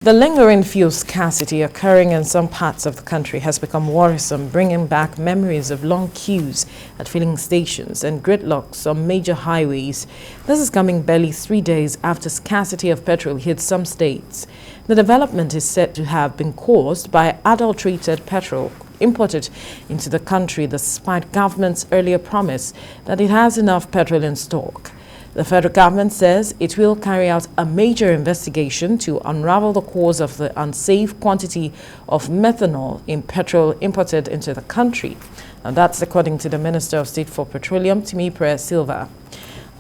The lingering fuel scarcity occurring in some parts of the country has become worrisome, bringing back memories of long queues at filling stations and gridlocks on major highways. This is coming barely 3 days after scarcity of petrol hit some states. The development is said to have been caused by adulterated petrol imported into the country despite government's earlier promise that it has enough petrol in stock. The federal government says it will carry out a major investigation to unravel the cause of the unsafe quantity of methanol in petrol imported into the country. And that's according to the Minister of State for Petroleum, Fuesl.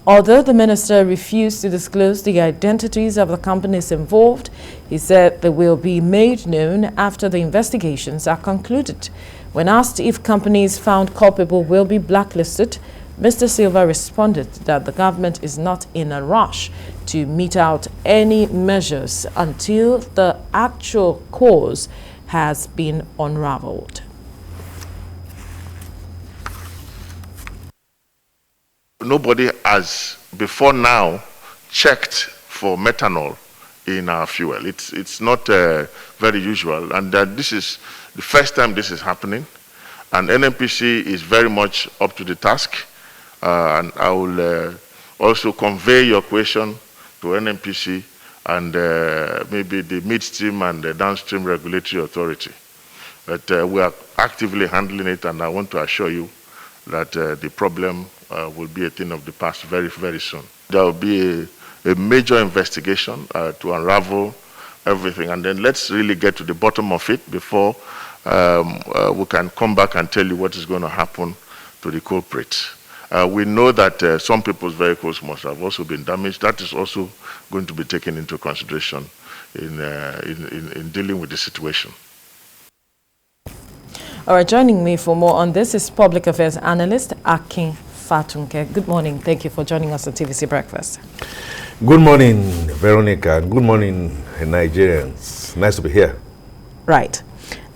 Although the minister refused to disclose the identities of the companies involved, he said they will be made known after the investigations are concluded. When asked if companies found culpable will be blacklisted, Mr. Silva responded that the government is not in a rush to mete out any measures until the actual cause has been unraveled. Nobody has before now checked for methanol in our fuel. It's not very usual, and this is the first time this is happening, and NNPC is very much up to the task. And I will also convey your question to NNPC and maybe the midstream and the downstream regulatory authority. But we are actively handling it, and I want to assure you that the problem will be a thing of the past very, very soon. There will be a major investigation to unravel everything, and then let's really get to the bottom of it before we can come back and tell you what is going to happen to the culprits. We know that some people's vehicles must have also been damaged. That is also going to be taken into consideration in dealing with the situation. All right, joining me for more on this is Public Affairs Analyst Akin Fatunke. Good morning. Thank you for joining us on TVC Breakfast. Good morning, Veronica. Good morning, Nigerians. Nice to be here. Right.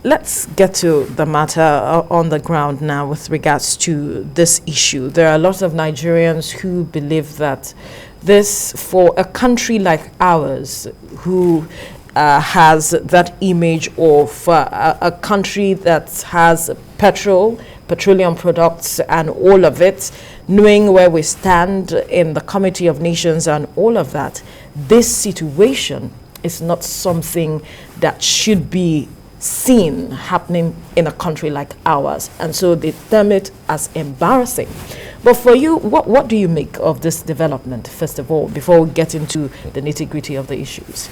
Let's get to the matter on the ground now with regards to this issue. There are lots of Nigerians who believe that this, for a country like ours, who has that image of a country that has petroleum products and all of it, knowing where we stand in the Committee of Nations and all of that, this situation is not something that should be seen happening in a country like ours, and so they term it as embarrassing. But for you, what do you make of this development, first of all, before we get into the nitty-gritty of the issues?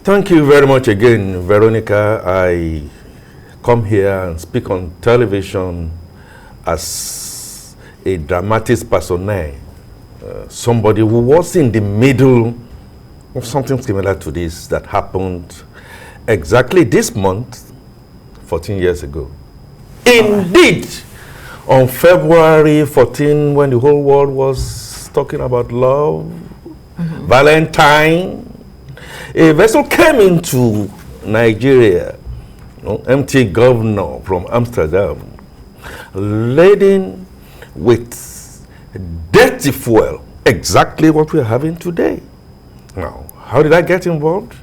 Thank you very much again, Veronica. I come here and speak on television as a dramatis personae, somebody who was in the middle of something similar to this that happened exactly this month, 14 years ago. Indeed, on February 14, when the whole world was talking about love, Valentine, a vessel came into Nigeria, empty governor from Amsterdam, laden with dirty fuel, exactly what we're having today. Now, how did I get involved?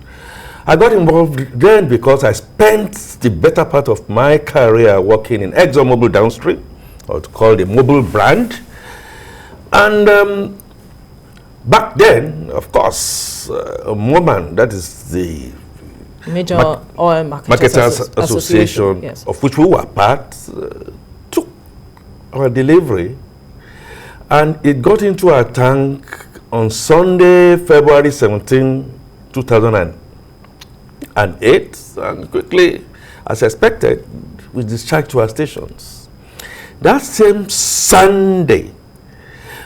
I got involved then because I spent the better part of my career working in ExxonMobil downstream, or it's called a mobile brand. And back then, of course, MOMAN, that is the Major Oil Marketers Association, yes, of which we were part, took our delivery, and it got into our tank on Sunday, February 17, 2008, and quickly, as expected, we discharged to our stations. That same Sunday,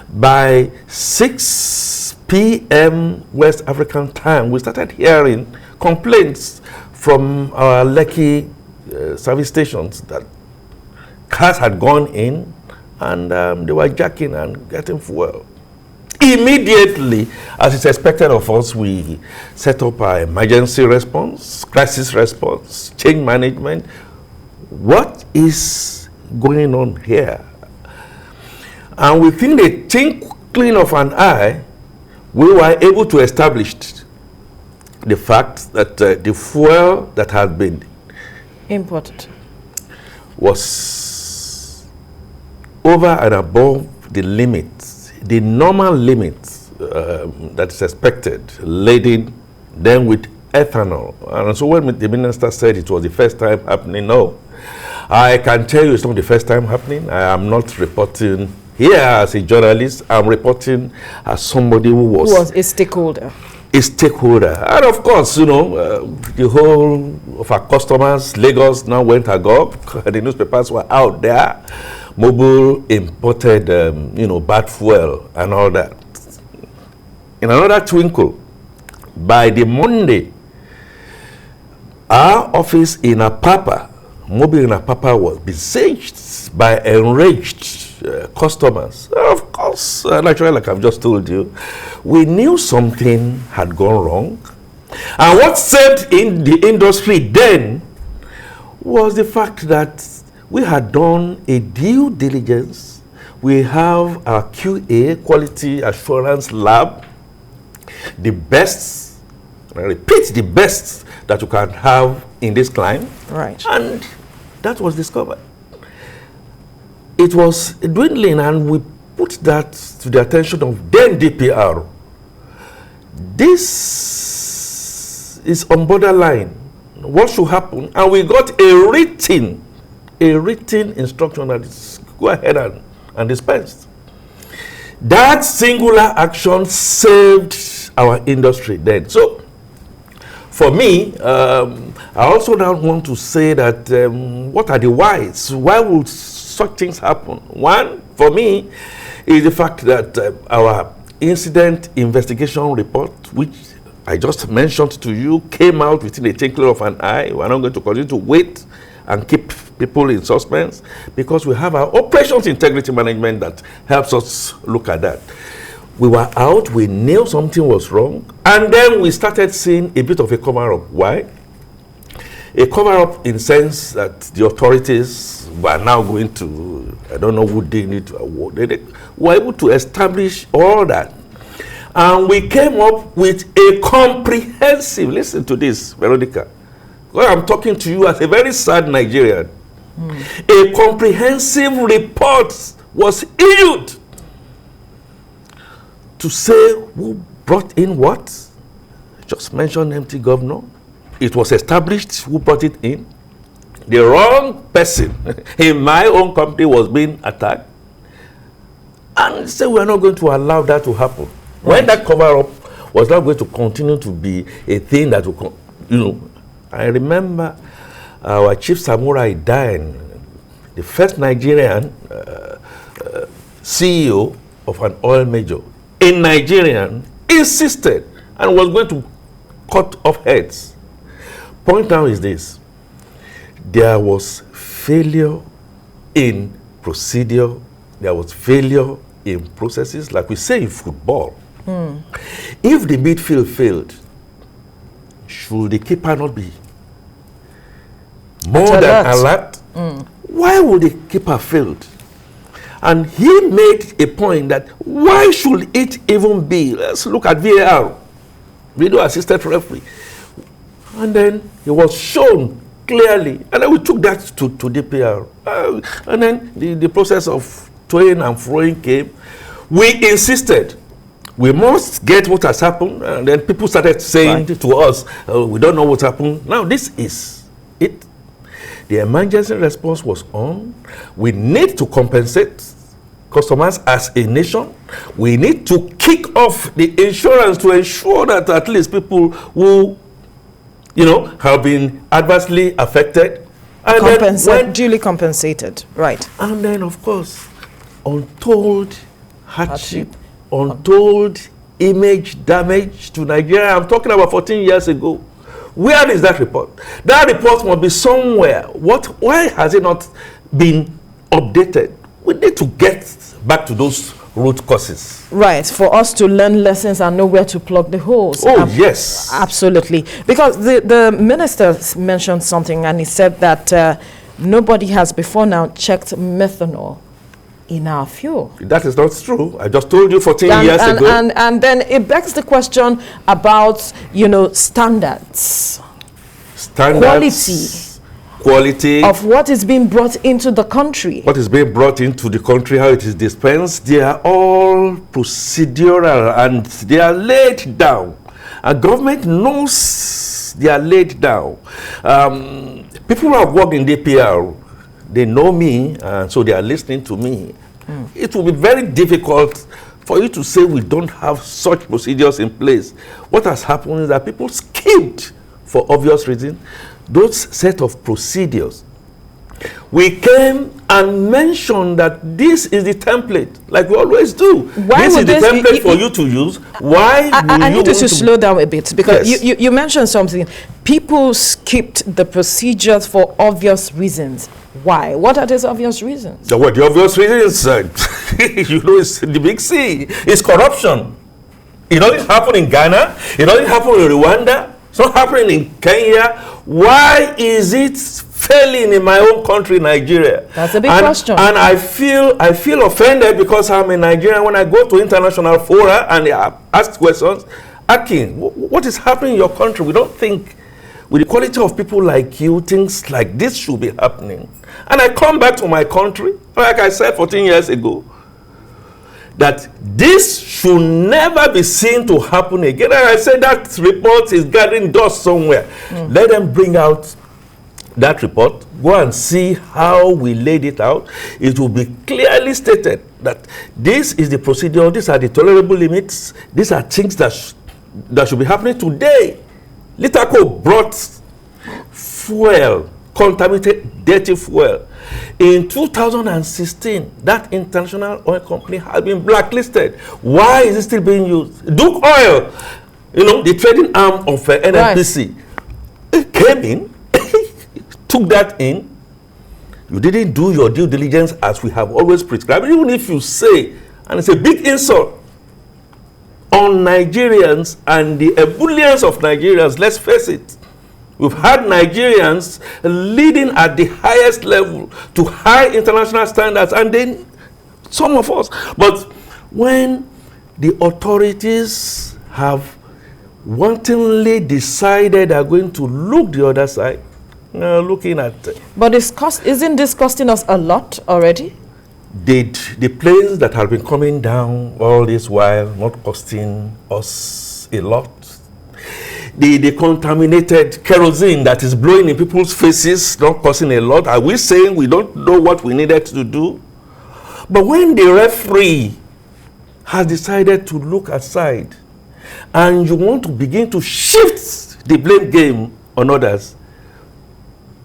by 6 p.m. West African time, we started hearing complaints from our Lekki service stations that cars had gone in and they were jacking and getting fuel. Immediately, as is expected of us, we set up our emergency response, crisis response, change management. What is going on here? And within the twinkling of an eye, we were able to establish the fact that the fuel that had been imported was over and above the limit, the normal limit that is expected, laden then with ethanol. And so when the minister said it was the first time happening, no, I can tell you it's not the first time happening. I am not reporting here as a journalist. I'm reporting as somebody who was a stakeholder. A stakeholder. And of course, you know, the whole of our customers, Lagos now went agog. The newspapers were out there. Mobile imported, you know, bad fuel and all that. In another twinkle, by the Monday, our office in Apapa, Mobile in Apapa, was besieged by enraged customers. Of course, naturally, like I've just told you, we knew something had gone wrong. And what saved in the industry then was the fact that we had done a due diligence. We have our QA, Quality Assurance Lab, the best, I repeat, the best that you can have in this climate. Right. And that was discovered. It was dwindling, and we put that to the attention of then DPR. This is on borderline. What should happen? And we got a written instruction that is go ahead and dispense. That singular action saved our industry then. So, for me, I also now want to say that what are the whys? Why would such things happen? One, for me, is the fact that our incident investigation report, which I just mentioned to you, came out within a twinkling of an eye. We're not going to continue to wait and keep people in suspense because we have our operations integrity management that helps us look at that. We were out, we knew something was wrong, and then we started seeing a bit of a cover-up. Why? A cover-up in the sense that the authorities were now going to, I don't know who they need to award, they were able to establish all that. And we came up with a comprehensive, listen to this, Veronica, well, I'm talking to you as a very sad Nigerian. A comprehensive report was issued to say who brought in what. Just mention empty governor. It was established who brought it in. The wrong person in my own company was being attacked. And say we're not going to allow that to happen. Right. When that cover-up was not going to continue to be a thing that will, you know, I remember our chief samurai dying, the first Nigerian CEO of an oil major in Nigeria, insisted and was going to cut off heads. Point now is this: there was failure in procedure, there was failure in processes, like we say in football. If the midfield failed, should the keeper not be more than alert? Why would the keeper fail? And he made a point that why should it even be? Let's look at VAR, video assisted referee. And then it was shown clearly. And then we took that to DPR. And then the process of toing and froing came. We insisted we must get what has happened. And then people started saying to us, we don't know what happened. Now this is it. The emergency response was on. We need to compensate customers as a nation. We need to kick off the insurance to ensure that at least people who, you know, have been adversely affected and duly compensated, right? And then, of course, untold hardship, untold image damage to Nigeria. I'm talking about 14 years ago. Where is that report? That report must be somewhere. Why has it not been updated? We need to get back to those root causes. Right, for us to learn lessons and know where to plug the holes. Oh, yes. Absolutely. Because the minister mentioned something, and he said that nobody has before now checked methanol in our fuel. That is not true. I just told you 14 years ago. And then it begs the question about, standards. Quality of what is being brought into the country. What is being brought into the country, how it is dispensed, they are all procedural and they are laid down. And government knows they are laid down. People who have worked in DPR, they know me, so they are listening to me. It will be very difficult for you to say we don't have such procedures in place. What has happened is that people skipped, for obvious reasons, those set of procedures. We came and mentioned that this is the template, like we always do. This is the template for you to use. Why? I need you to slow down a bit, because you mentioned something. People skipped the procedures for obvious reasons. Why? What are those obvious reasons? The obvious reasons, it's the big C. It's corruption. It doesn't happen in Ghana. It doesn't happen in Rwanda. It's not happening in Kenya. Why is it failing in my own country, Nigeria? That's a big question. And I feel offended because I'm a Nigerian. When I go to international fora and they ask questions, Akin, what is happening in your country? We don't think, with the quality of people like you, things like this should be happening. And I come back to my country, like I said 14 years ago, that this should never be seen to happen again. And I said that report is gathering dust somewhere. Let them bring out that report, go and see how we laid it out. It will be clearly stated that this is the procedure, these are the tolerable limits, these are things that should be happening today. Litako brought fuel, contaminated, dirty fuel. In 2016, that international oil company had been blacklisted. Why is it still being used? Duke Oil, the trading arm of NNPC, it came in, took that in. You didn't do your due diligence as we have always prescribed. Even if you say, and it's a big insult on Nigerians and the ebullience of Nigerians, let's face it. We've had Nigerians leading at the highest level to high international standards, and then some of us. But when the authorities have wantonly decided they're going to look the other side, looking at... But isn't this costing us a lot already? The planes that have been coming down all this while not costing us a lot? The contaminated kerosene that is blowing in people's faces not costing a lot? Are we saying we don't know what we needed to do? But when the referee has decided to look aside and you want to begin to shift the blame game on others,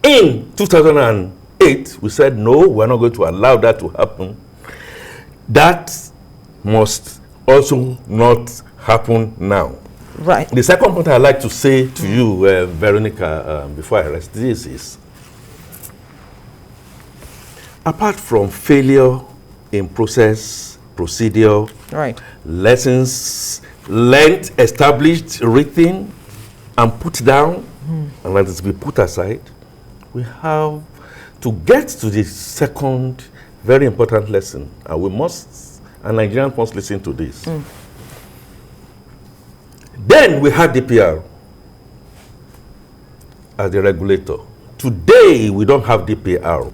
in 2008, we said, no, we're not going to allow that to happen. That must also not happen now. Right. The second point I'd like to say to you, Veronica, before I rest this is, apart from failure in procedure, right, lessons learned, established, written, and put down, and let it be put aside, we have to get to the second very important lesson, and Nigerians must listen to this. Then we had DPR as the regulator. Today, we don't have DPR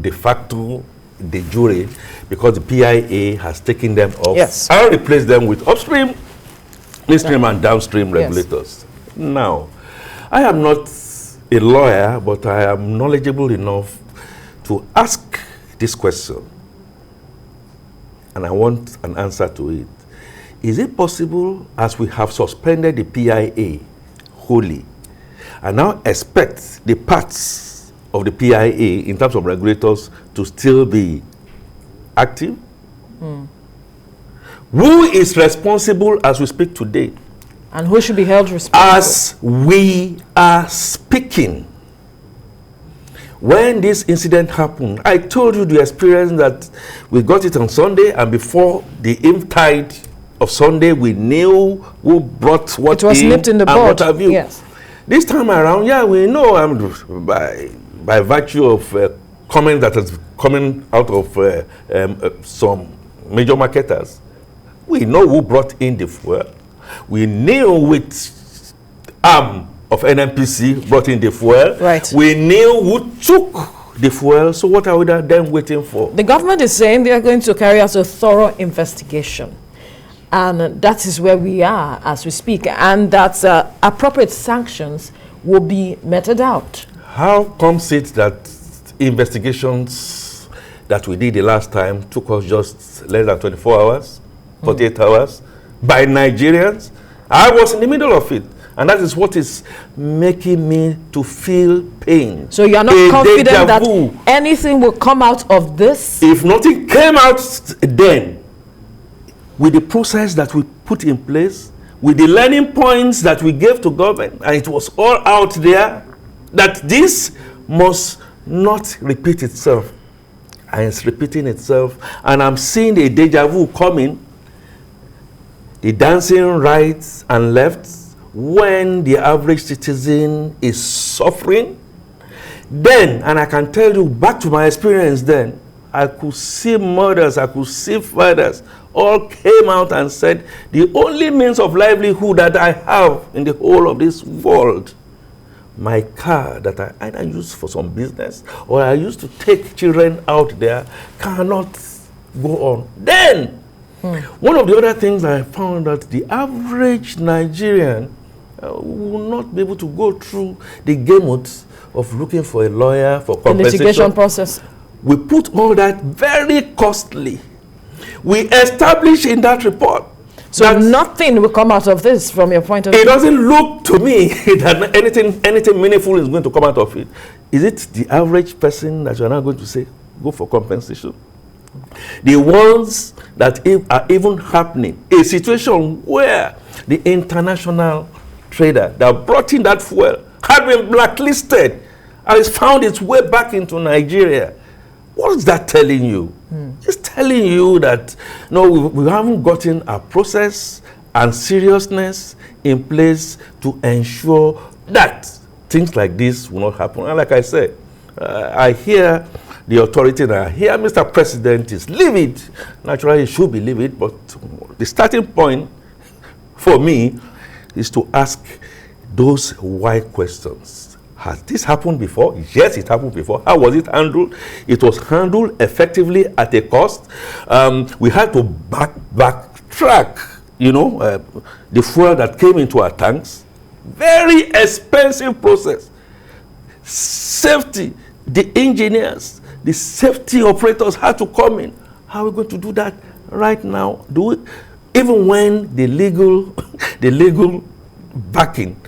de facto, de jure, because the PIA has taken them off and replaced them with upstream, midstream, and downstream regulators. Now, I am not a lawyer, but I am knowledgeable enough to ask this question, and I want an answer to it. Is it possible, as we have suspended the PIA wholly, and now expect the parts of the PIA in terms of regulators to still be active? Who is responsible as we speak today? And who should be held responsible? As we are speaking, when this incident happened, I told you the experience that we got it on Sunday, and before the tide of Sunday, we knew who brought what. It was nipped in the bud. Yes. This time around, we know by virtue of comment that is coming out of some major marketers. We know who brought in the fuel. We knew which arm of NNPC brought in the fuel. Right. We knew who took the fuel. So what are we then waiting for? The government is saying they are going to carry out a thorough investigation. And that is where we are as we speak. And that appropriate sanctions will be meted out. How comes it that investigations that we did the last time took us just less than 24 hours, 48 hours, by Nigerians? I was in the middle of it. And that is what is making me to feel pain. So you are not confident that anything will come out of this? If nothing came out then, with the process that we put in place, with the learning points that we gave to government, and it was all out there, that this must not repeat itself. And it's repeating itself. And I'm seeing a deja vu coming, the dancing right and left, when the average citizen is suffering. Then, and I can tell you back to my experience then, I could see mothers, I could see fathers, all came out and said, the only means of livelihood that I have in the whole of this world, my car that I either use for some business or I used to take children out there, cannot go on. Then, one of the other things I found that the average Nigerian will not be able to go through the gamut of looking for a lawyer for compensation. The litigation process. We put all that very costly. We establish in that report. So nothing will come out of this from your point of view? It doesn't look to me that anything meaningful is going to come out of it. Is it the average person that you're not going to say, go for compensation? The ones that are even happening, a situation where the international trader that brought in that fuel had been blacklisted and it's found its way back into Nigeria. What is that telling you? It's telling you that no, we haven't gotten a process and seriousness in place to ensure that things like this will not happen. And like I said, I hear the authority and I hear Mr. President is livid. Naturally, he should be livid, but the starting point for me is to ask those why questions. Has this happened before? Yes, it happened before. How was it handled? It was handled effectively at a cost. We had to backtrack, the fuel that came into our tanks. Very expensive process. Safety, the engineers, the safety operators had to come in. How are we going to do that right now? Even when the legal backing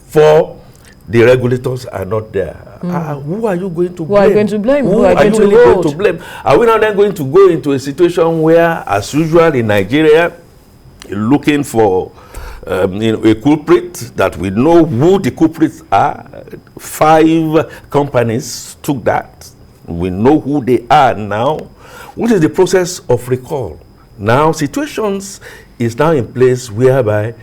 for the regulators are not there. Who are you going to blame? Who are you going to blame? Who are you going to blame? Are we now then going to go into a situation where, as usual in Nigeria, looking for a culprit that we know who the culprits are? 5 companies took that. We know who they are now. What is the process of recall? Now, situations is now in place whereby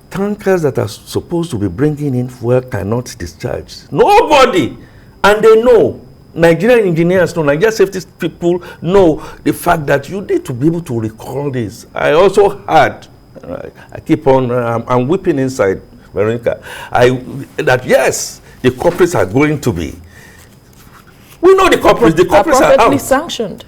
tankers that are supposed to be bringing in fuel cannot discharge. Nobody. And they know. Nigerian engineers know, Nigerian safety people know the fact that you need to be able to recall this. I also heard, I keep on, I'm weeping inside, Veronica, that yes, the culprits are going to be. We know the culprits are out. Sanctioned.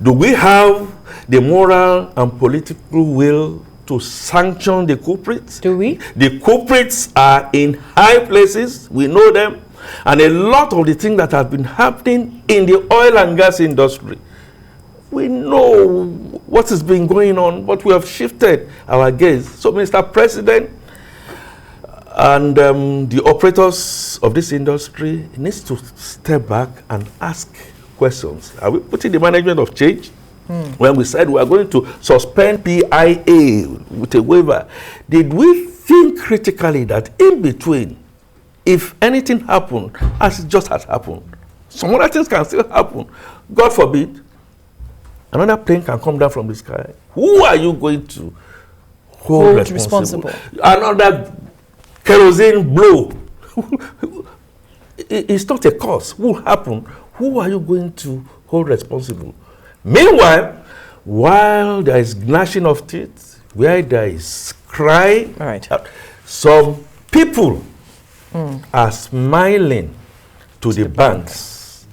Do we have the moral and political will to sanction the culprits? Do we? The culprits are in high places. We know them. And a lot of the things that have been happening in the oil and gas industry, we know what has been going on, but we have shifted our gaze. So, Mr. President and the operators of this industry needs to step back and ask questions. Are we putting the management of change? When we said we are going to suspend PIA with a waiver, did we think critically that in between, if anything happened, as it just has happened, some other things can still happen. God forbid, another plane can come down from the sky. Who are you going to hold responsible? Another kerosene blow. It's not a cause. What will happen? who are you going to hold responsible? Meanwhile, while there is gnashing of teeth, where there is cry, some people are smiling to the banks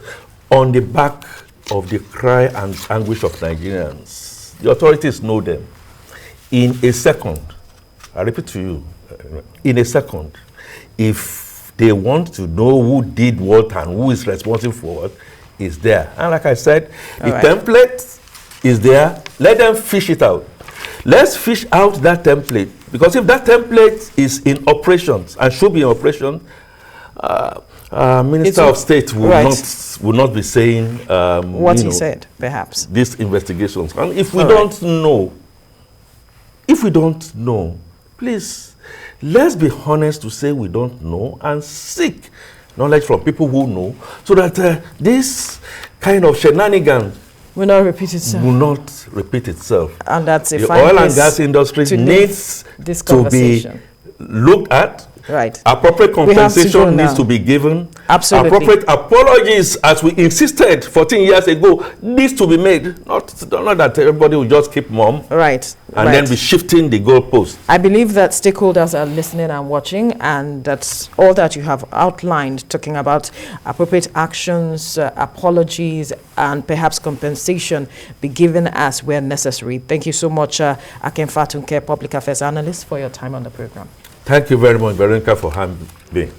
on the back of the cry and anguish of Nigerians. The authorities know them. In a second, I repeat to you, in a second, if they want to know who did what and who is responsible for what, is there. And like I said, the template is there. Let them fish it out. Let's fish out that template, because if that template is in operations and should be in operation, Minister of State will not be saying what he said, perhaps. These investigations. And if we don't know, please, let's be honest to say we don't know and seek knowledge from people who know, so that this kind of shenanigans will not repeat itself. And that's a the oil and gas industry needs this to be looked at. Right. Appropriate compensation needs to be given. Absolutely. Appropriate apologies, as we insisted 14 years ago, needs to be made. Not that everybody will just keep mum. Right. And then be shifting the goalpost. I believe that stakeholders are listening and watching, and that's all that you have outlined, talking about appropriate actions, apologies, and perhaps compensation be given as where necessary. Thank you so much, Akin Fatunke, Public Affairs Analyst, for your time on the program. Thank you very much, Veronica, for having me.